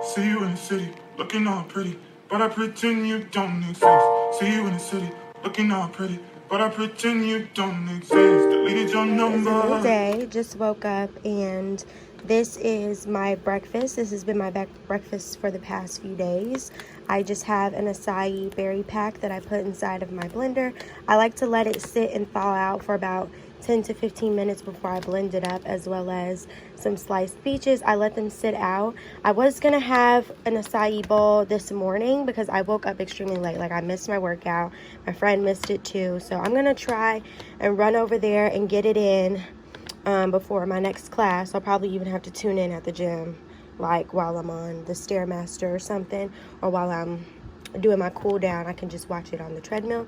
See you in the city, looking all pretty, but I pretend you don't exist. See you in the city, looking all pretty, but I pretend you don't exist. Deleted your number. It's a new day. Just woke up, and this is my breakfast. This has been my breakfast for the past few days. I just have an acai berry pack that I put inside of my blender. I like to let it sit and thaw out for about 10 to 15 minutes before I blend it up, as well as some sliced peaches. I let them sit out. I was gonna have an acai bowl this morning because I woke up extremely late. Like, I missed my workout. My friend missed it too. So I'm gonna try and run over there and get it in before my next class. I'll probably even have to tune in at the gym, like while I'm on the Stairmaster or something, or while I'm doing my cool down. I can just watch it on the treadmill.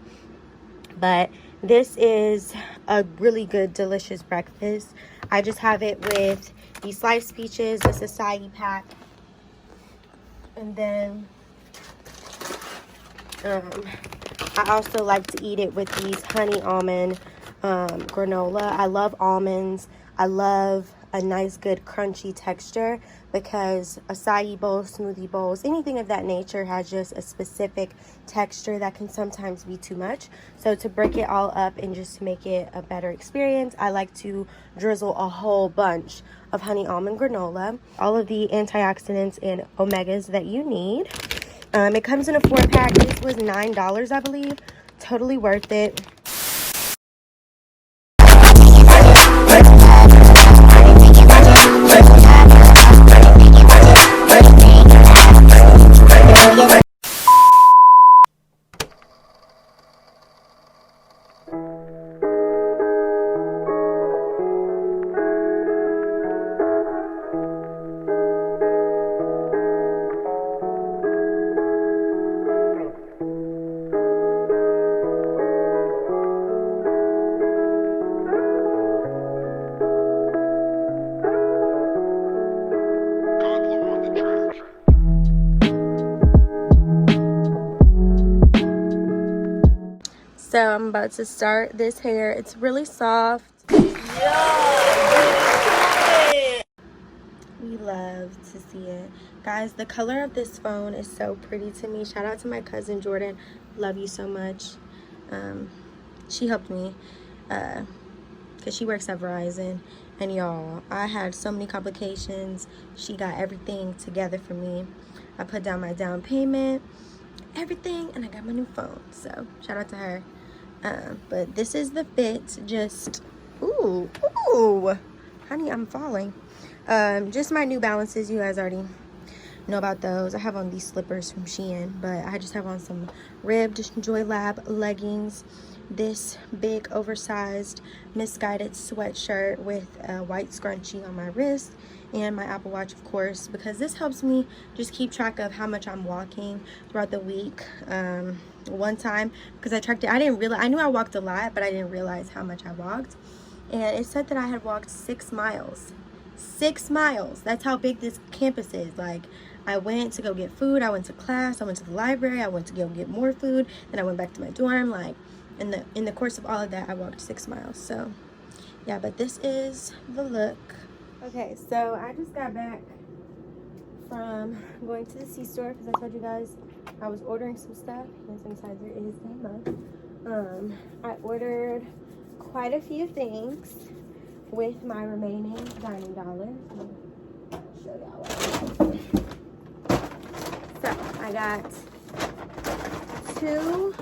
But this is a really good, delicious breakfast. I just have it with these sliced peaches, this acai pack, and then I also like to eat it with these honey almond granola. I love almonds. I love a nice, good, crunchy texture, because acai bowls, smoothie bowls, anything of that nature has just a specific texture that can sometimes be too much. So to break it all up and just to make it a better experience, I like to drizzle a whole bunch of honey almond granola, all of the antioxidants and omegas that you need. It comes in a 4-pack. This was $9, I believe. Totally worth it. So I'm about to start this hair. It's really soft. We love to see it. Guys, the color of this phone is so pretty to me. Shout out to my cousin Jordan. Love you so much. She helped me because she works at Verizon. And y'all, I had so many complications. She got everything together for me. I put down my down payment, everything, and I got my new phone. So shout out to her. But this is the fit. Just ooh, honey, I'm falling. Just my New Balances. You guys already know about those. I have on these slippers from Shein, but I just have on some ribbed Joylab leggings, this big oversized misguided sweatshirt with a white scrunchie on my wrist, and my Apple Watch, of course, because this helps me just keep track of how much I'm walking throughout the week. One time, because I tracked it, I knew I walked a lot, but I didn't realize how much I walked, and it said that I had walked 6 miles. 6 miles. That's how big this campus is. Like, I went to go get food, I went to class, I went to the library, I went to go get more food, then I went back to my dorm. Like, in the course of all of that, I walked 6 miles. So yeah, but this is the look. Okay, so I just got back from going to the C-store because I told you guys I was ordering some stuff, and sometimes there is a mug. I ordered quite a few things with my remaining dining dollars. I'll show y'all what I got. So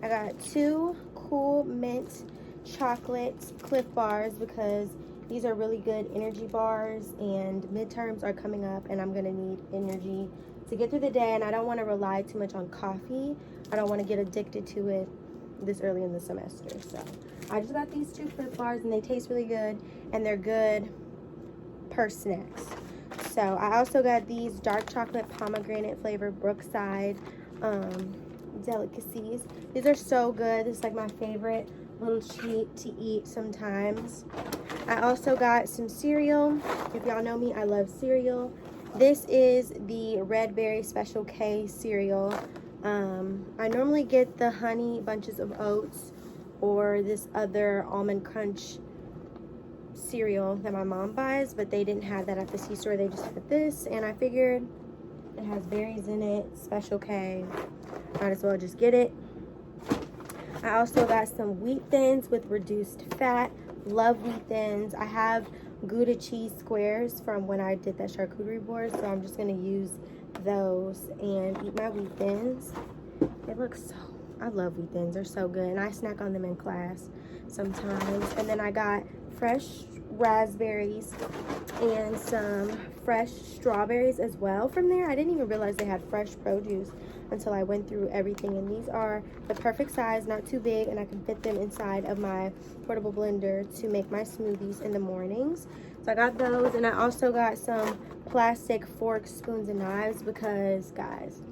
I got two Cool Mint chocolate Cliff bars, because these are really good energy bars, and midterms are coming up and I'm gonna need energy to get through the day, and I don't want to rely too much on coffee. I don't want to get addicted to it this early in the semester. So I just got these 2 Cliff bars, and they taste really good, and they're good per snacks. So I also got these dark chocolate pomegranate flavored Brookside delicacies. These are so good. This is like my favorite little treat to eat sometimes. I also got some cereal. If y'all know me, I love cereal. This is the Red Berry Special K cereal. I normally get the Honey Bunches of Oats or this other Almond Crunch cereal that my mom buys, but they didn't have that at the C-store. They just had this, and I figured it has berries in it, Special K. Might as well just get it. I also got some wheat thins with reduced fat. Love wheat thins. I have Gouda cheese squares from when I did that charcuterie board, so I'm just gonna use those and eat my wheat thins. It looks so, I love wheat thins. They're so good, and I snack on them in class sometimes. And then I got fresh raspberries and some fresh strawberries as well from there. I didn't even realize they had fresh produce until I went through everything, and these are the perfect size, not too big, and I can fit them inside of my portable blender to make my smoothies in the mornings. So I got those, and I also got some plastic forks, spoons, and knives because, guys,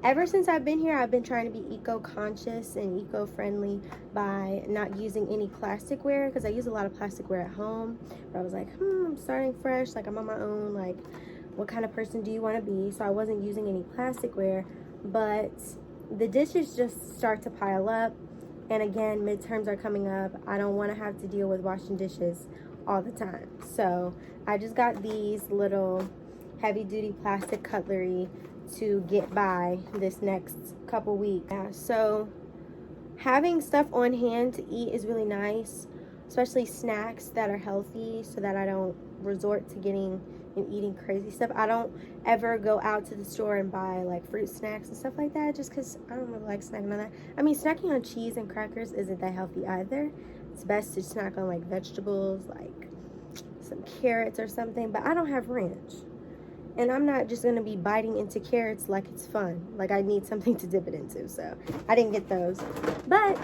ever since I've been here, I've been trying to be eco-conscious and eco-friendly by not using any plasticware, because I use a lot of plasticware at home. But I was like, I'm starting fresh, like I'm on my own, like what kind of person do you want to be? So I wasn't using any plasticware, but the dishes just start to pile up. And again, midterms are coming up. I don't want to have to deal with washing dishes all the time. So I just got these little heavy-duty plastic cutlery to get by this next couple weeks. Yeah, so having stuff on hand to eat is really nice, especially snacks that are healthy, so that I don't resort to getting and eating crazy stuff. I don't ever go out to the store and buy like fruit snacks and stuff like that, just because I don't really like snacking on that. I mean, snacking on cheese and crackers isn't that healthy either. It's best to snack on like vegetables, like some carrots or something, but I don't have ranch. And I'm not just going to be biting into carrots like it's fun. Like, I need something to dip it into. So, I didn't get those. But,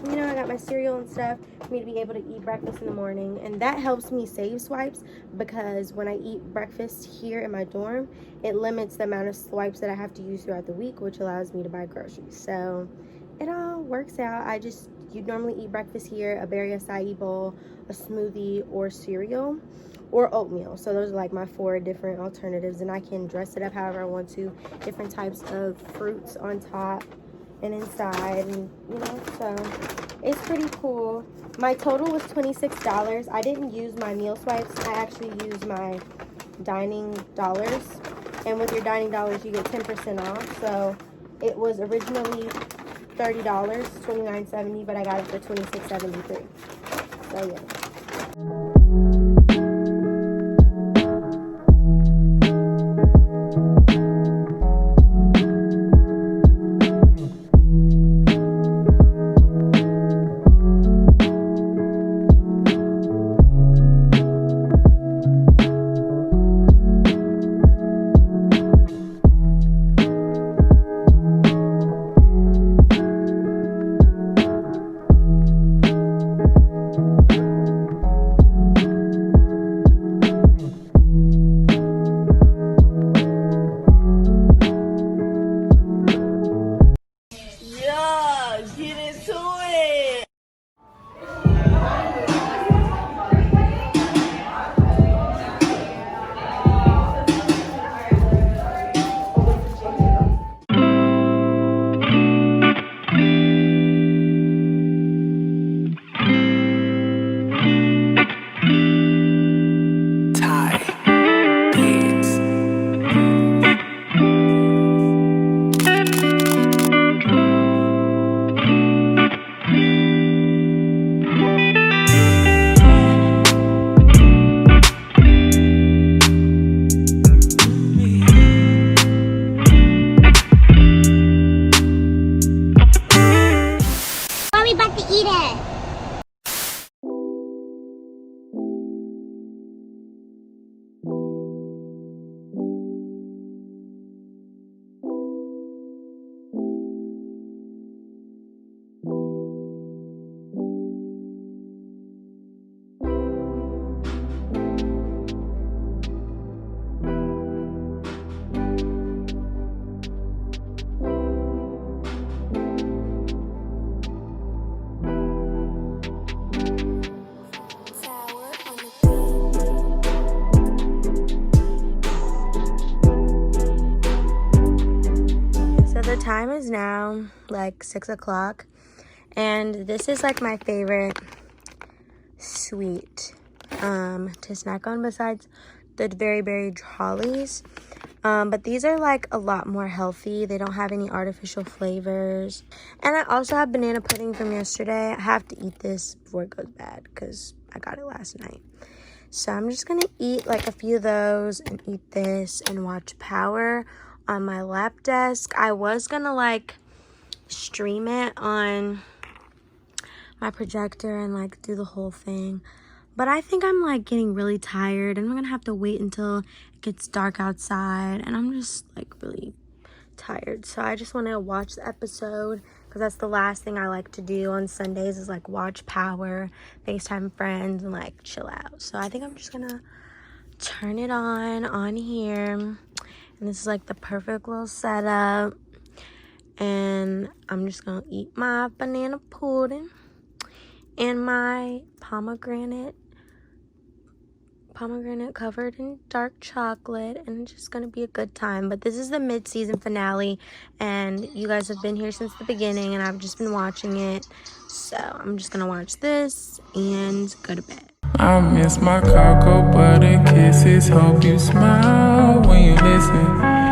you know, I got my cereal and stuff for me to be able to eat breakfast in the morning. And that helps me save swipes, because when I eat breakfast here in my dorm, it limits the amount of swipes that I have to use throughout the week, which allows me to buy groceries. So, it all works out. You'd normally eat breakfast here, a berry acai bowl, a smoothie, or cereal, or oatmeal. So those are like my 4 different alternatives, and I can dress it up however I want to. Different types of fruits on top and inside, and you know, so it's pretty cool. My total was $26. I didn't use my meal swipes. I actually used my dining dollars, and with your dining dollars you get 10% off. So it was originally $30, $29.70, but I got it for $26.73. So yeah. The time is now like 6 o'clock, and this is like my favorite sweet to snack on besides the very berry trolleys. But these are like a lot more healthy. They don't have any artificial flavors. And I also have banana pudding from yesterday. I have to eat this before it goes bad because I got it last night. So I'm just gonna eat like a few of those and eat this and watch Power on my lap desk. I was gonna like stream it on my projector and like do the whole thing, but I think I'm like getting really tired and I'm gonna have to wait until it gets dark outside, and I'm just like really tired. So I just want to watch the episode because that's the last thing I like to do on Sundays is like watch Power, FaceTime friends, and like chill out. So I think I'm just gonna turn it on here, and this is like the perfect little setup, and I'm just gonna eat my banana pudding and my pomegranate covered in dark chocolate, and it's just gonna be a good time. But this is the mid-season finale, and you guys have been here since the beginning, and I've just been watching it, so I'm just gonna watch this and go to bed. I miss my cocoa butter kisses. Hope you smile when you listen.